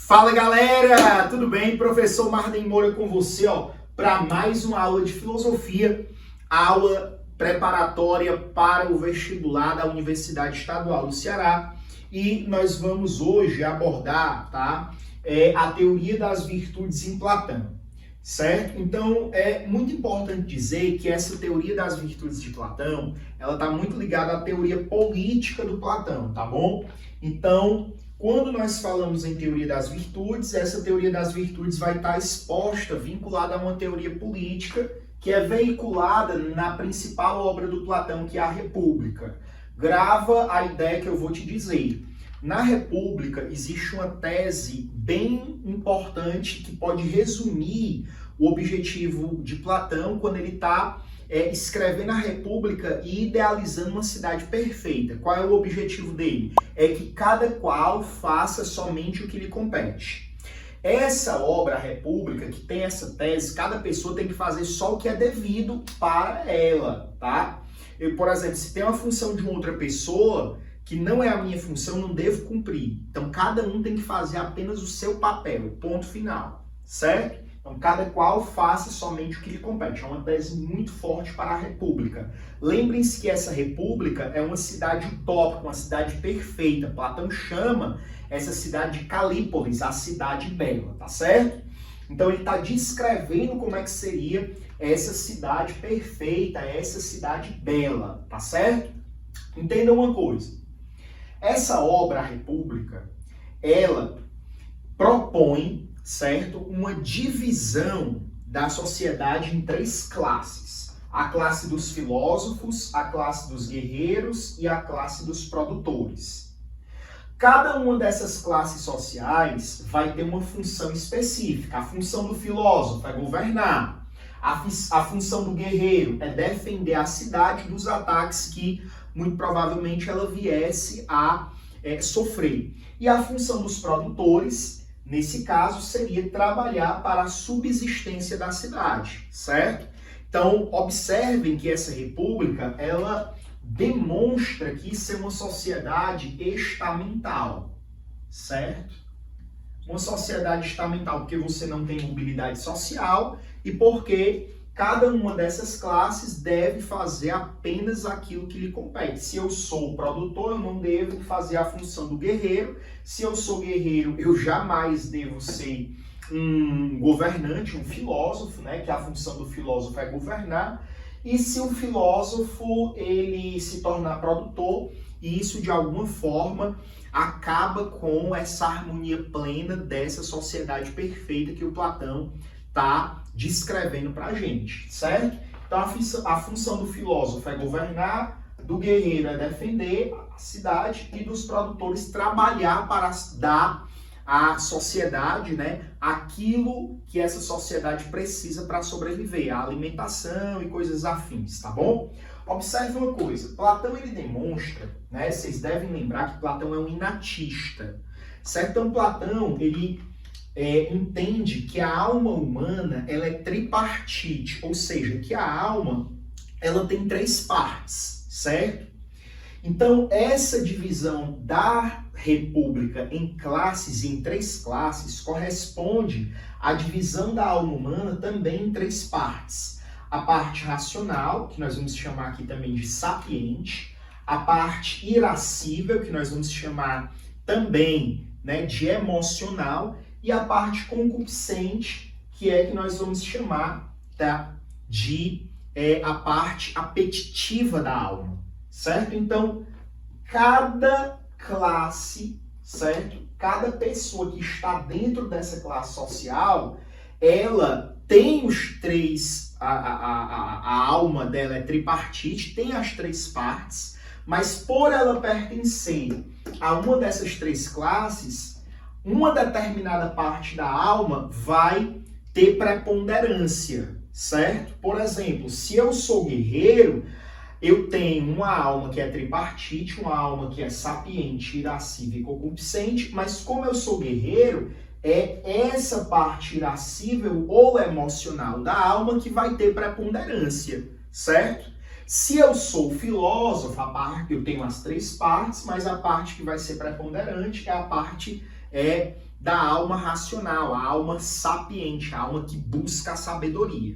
Fala galera, tudo bem? Professor Marden Moura com você, para mais uma aula de filosofia, aula preparatória para o vestibular da Universidade Estadual do Ceará. E nós vamos hoje abordar, a teoria das virtudes em Platão, certo? Então é muito importante dizer que essa teoria das virtudes de Platão, ela está muito ligada à teoria política do Platão, tá bom? Então, quando nós falamos em teoria das virtudes, essa teoria das virtudes vai estar exposta, vinculada a uma teoria política que é veiculada na principal obra do Platão, que é a República. Grava a ideia que eu vou te dizer. Na República existe uma tese bem importante que pode resumir o objetivo de Platão quando ele está escrevendo a República e idealizando uma cidade perfeita. Qual é o objetivo dele? É que cada qual faça somente o que lhe compete. Essa obra, a República, que tem essa tese, cada pessoa tem que fazer só o que é devido para ela, tá? Eu, por exemplo, se tem uma função de uma outra pessoa que não é a minha função, não devo cumprir. Então, cada um tem que fazer apenas o seu papel, ponto final, certo? Então, cada qual faça somente o que lhe compete. É uma tese muito forte para a República. Lembrem-se que essa República é uma cidade utópica, uma cidade perfeita. Platão chama essa cidade de Calípolis, a cidade bela, tá certo? Então, ele está descrevendo como é que seria essa cidade perfeita, essa cidade bela, tá certo? Entendam uma coisa. Essa obra, a República, ela propõe, certo, uma divisão da sociedade em três classes. A classe dos filósofos, a classe dos guerreiros e a classe dos produtores. Cada uma dessas classes sociais vai ter uma função específica. A função do filósofo é governar. A função do guerreiro é defender a cidade dos ataques que, muito provavelmente, ela viesse a sofrer. E a função dos produtores, nesse caso, seria trabalhar para a subsistência da cidade, certo? Então, observem que essa república, ela demonstra que isso é uma sociedade estamental, certo? Uma sociedade estamental porque você não tem mobilidade social e porque cada uma dessas classes deve fazer apenas aquilo que lhe compete. Se eu sou produtor, eu não devo fazer a função do guerreiro. Se eu sou guerreiro, eu jamais devo ser um governante, um filósofo, né? Que a função do filósofo é governar. E se o filósofo ele se tornar produtor, isso de alguma forma acaba com essa harmonia plena dessa sociedade perfeita que o Platão está descrevendo para a gente, certo? Então a função do filósofo é governar, do guerreiro é defender a cidade e dos produtores trabalhar para dar à sociedade, né, aquilo que essa sociedade precisa para sobreviver, a alimentação e coisas afins, tá bom? Observe uma coisa, Platão ele demonstra, né, vocês devem lembrar que Platão é um inatista, certo? Então Platão, ele entende que a alma humana ela é tripartite, ou seja, que a alma ela tem três partes, certo? Então, essa divisão da República em classes, em três classes, corresponde à divisão da alma humana também em três partes. A parte racional, que nós vamos chamar aqui também de sapiente, a parte irascível, que nós vamos chamar também, né, de emocional, e a parte concupiscente, que é que nós vamos chamar, tá, de a parte apetitiva da alma, certo? Então, cada classe, certo? Cada pessoa que está dentro dessa classe social, ela tem os três, a alma dela é tripartite, tem as três partes, mas por ela pertencer a uma dessas três classes, uma determinada parte da alma vai ter preponderância, certo? Por exemplo, se eu sou guerreiro, eu tenho uma alma que é tripartite, uma alma que é sapiente, irascível e concupiscente, mas como eu sou guerreiro, é essa parte irascível ou emocional da alma que vai ter preponderância, certo? Se eu sou filósofo, eu tenho as três partes, mas a parte que vai ser preponderante é a parte da alma racional, a alma sapiente, a alma que busca a sabedoria.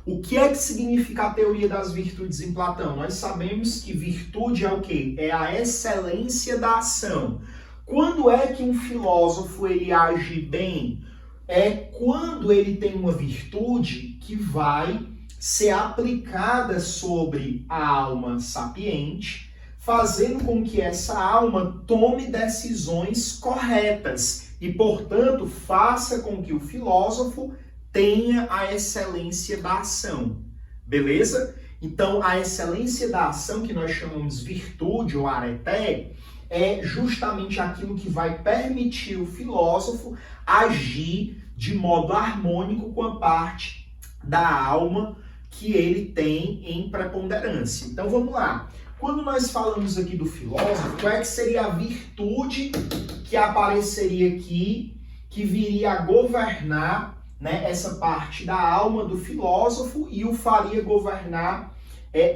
O que é que significa a teoria das virtudes em Platão? Nós sabemos que virtude é o quê? É a excelência da ação. Quando é que um filósofo ele age bem? É quando ele tem uma virtude que vai ser aplicada sobre a alma sapiente, fazendo com que essa alma tome decisões corretas e, portanto, faça com que o filósofo tenha a excelência da ação. Beleza? Então, a excelência da ação, que nós chamamos virtude ou areté, é justamente aquilo que vai permitir o filósofo agir de modo harmônico com a parte da alma que ele tem em preponderância. Então vamos lá. Quando nós falamos aqui do filósofo, qual é que seria a virtude que apareceria aqui, que viria a governar, né, essa parte da alma do filósofo e o faria governar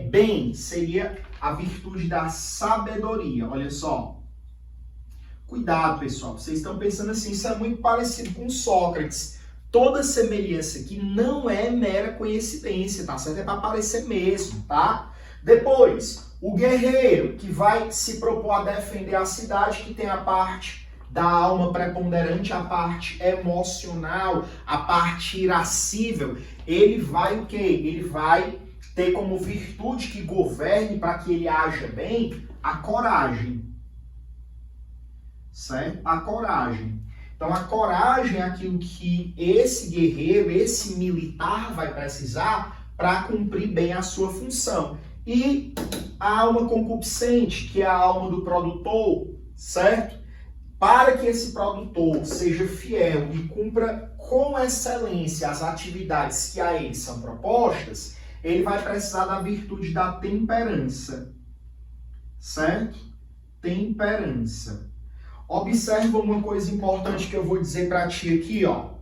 bem? Seria a virtude da sabedoria. Olha só. Cuidado, pessoal. Vocês estão pensando assim, isso é muito parecido com Sócrates. Toda semelhança aqui não é mera coincidência, tá certo? É para parecer mesmo, tá? Depois, o guerreiro que vai se propor a defender a cidade, que tem a parte da alma preponderante, a parte emocional, a parte irascível, ele vai o quê? Ele vai ter como virtude que governe para que ele haja bem a coragem. Certo? A coragem. Então, a coragem é aquilo que esse guerreiro, esse militar vai precisar para cumprir bem a sua função. E a alma concupiscente, que é a alma do produtor, certo? Para que esse produtor seja fiel e cumpra com excelência as atividades que a ele são propostas, ele vai precisar da virtude da temperança, certo? Temperança. Observa uma coisa importante que eu vou dizer para ti aqui, ó.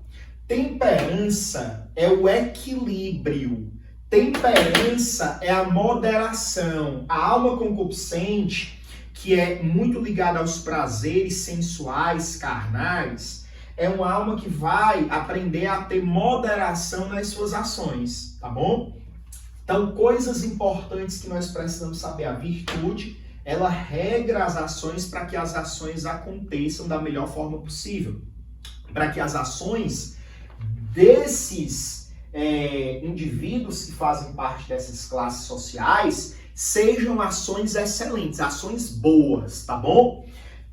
Temperança é o equilíbrio. Temperança é a moderação. A alma concupiscente, que é muito ligada aos prazeres sensuais, carnais, é uma alma que vai aprender a ter moderação nas suas ações, tá bom? Então, coisas importantes que nós precisamos saber. A virtude, ela regra as ações para que as ações aconteçam da melhor forma possível. Para que as ações desses indivíduos que fazem parte dessas classes sociais sejam ações excelentes, ações boas, tá bom?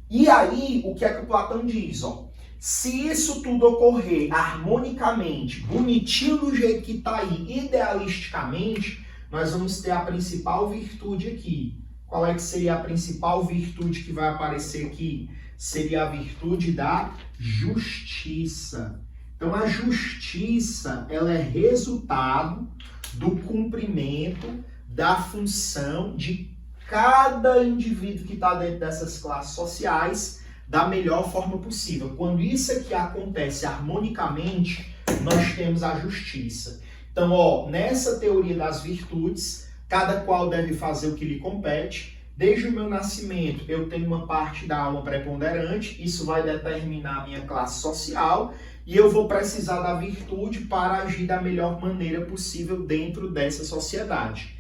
E aí, o que é que o Platão diz, ó? Se isso tudo ocorrer harmonicamente, bonitinho do jeito que está aí, idealisticamente, nós vamos ter a principal virtude aqui. Qual é que seria a principal virtude que vai aparecer aqui? Seria a virtude da justiça. Então, a justiça, ela é resultado do cumprimento da função de cada indivíduo que está dentro dessas classes sociais da melhor forma possível. Quando isso aqui acontece harmonicamente, nós temos a justiça. Então, ó, nessa teoria das virtudes, cada qual deve fazer o que lhe compete. Desde o meu nascimento, eu tenho uma parte da alma preponderante, isso vai determinar a minha classe social, e eu vou precisar da virtude para agir da melhor maneira possível dentro dessa sociedade.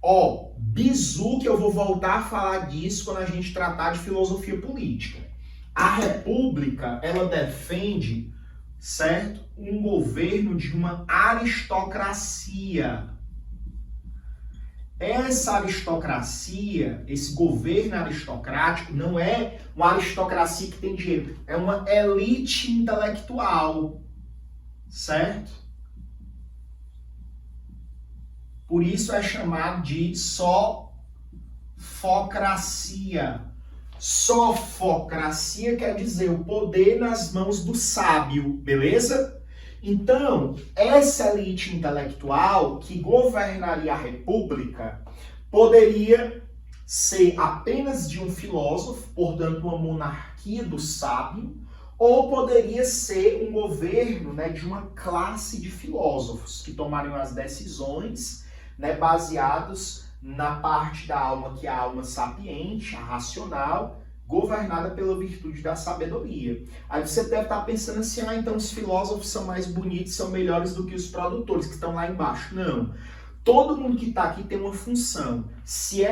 Ó, bizu, que eu vou voltar a falar disso quando a gente tratar de filosofia política. A república, ela defende, certo, um governo de uma aristocracia. Essa aristocracia, esse governo aristocrático, não é uma aristocracia que tem dinheiro, é uma elite intelectual, certo? Por isso é chamado de sofocracia. Sofocracia quer dizer o poder nas mãos do sábio, beleza? Então, essa elite intelectual que governaria a república poderia ser apenas de um filósofo, portanto uma monarquia do sábio, ou poderia ser um governo, né, de uma classe de filósofos que tomariam as decisões, né, baseados na parte da alma que é a alma sapiente, a racional, governada pela virtude da sabedoria. Aí você deve estar pensando assim, então os filósofos são mais bonitos, são melhores do que os produtores que estão lá embaixo. Não. Todo mundo que está aqui tem uma função. Se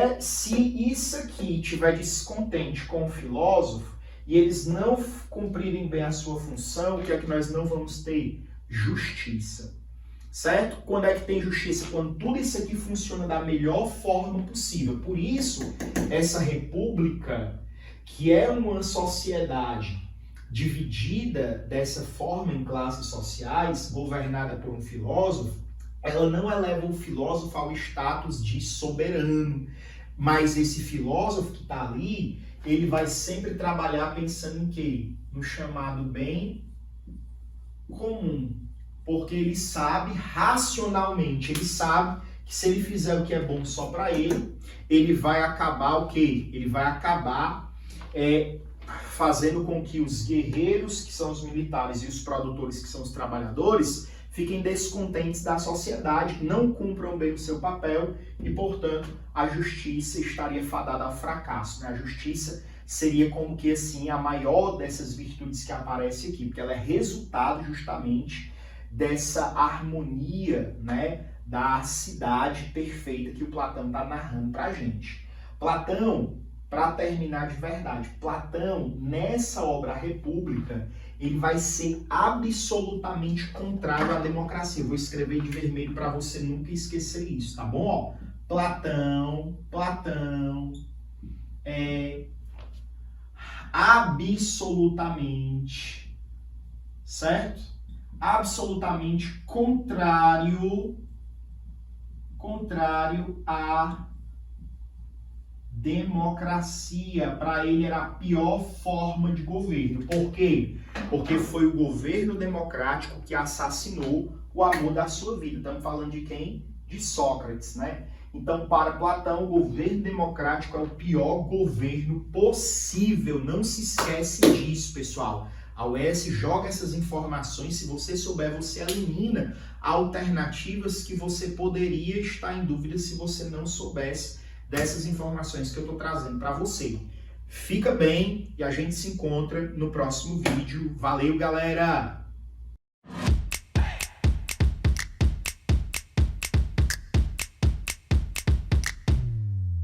isso aqui estiver descontente com o filósofo e eles não cumprirem bem a sua função, o que é que nós não vamos ter? Justiça. Certo? Quando é que tem justiça? Quando tudo isso aqui funciona da melhor forma possível. Por isso, essa república, que é uma sociedade dividida dessa forma em classes sociais, governada por um filósofo, ela não eleva o filósofo ao status de soberano. Mas esse filósofo que está ali, ele vai sempre trabalhar pensando em quê? No chamado bem comum. Porque ele sabe racionalmente, ele sabe que se ele fizer o que é bom só para ele vai acabar o quê? Ele vai acabar fazendo com que os guerreiros, que são os militares, e os produtores, que são os trabalhadores, fiquem descontentes da sociedade, não cumpram bem o seu papel e, portanto, a justiça estaria fadada ao fracasso. Né? A justiça seria como que assim a maior dessas virtudes que aparece aqui, porque ela é resultado justamente dessa harmonia, né, da cidade perfeita que o Platão está narrando para a gente. Platão, para terminar de verdade, Platão, nessa obra A República, ele vai ser absolutamente contrário à democracia. Eu vou escrever de vermelho para você nunca esquecer isso, tá bom? Platão é absolutamente, certo? Absolutamente contrário à democracia. Para ele era a pior forma de governo. Por quê? Porque foi o governo democrático que assassinou o amor da sua vida. Estamos falando de quem? De Sócrates, né? Então, para Platão, o governo democrático é o pior governo possível. Não se esquece disso, pessoal. A UES joga essas informações, se você souber, você elimina alternativas que você poderia estar em dúvida se você não soubesse dessas informações que eu estou trazendo para você. Fica bem e a gente se encontra no próximo vídeo. Valeu, galera!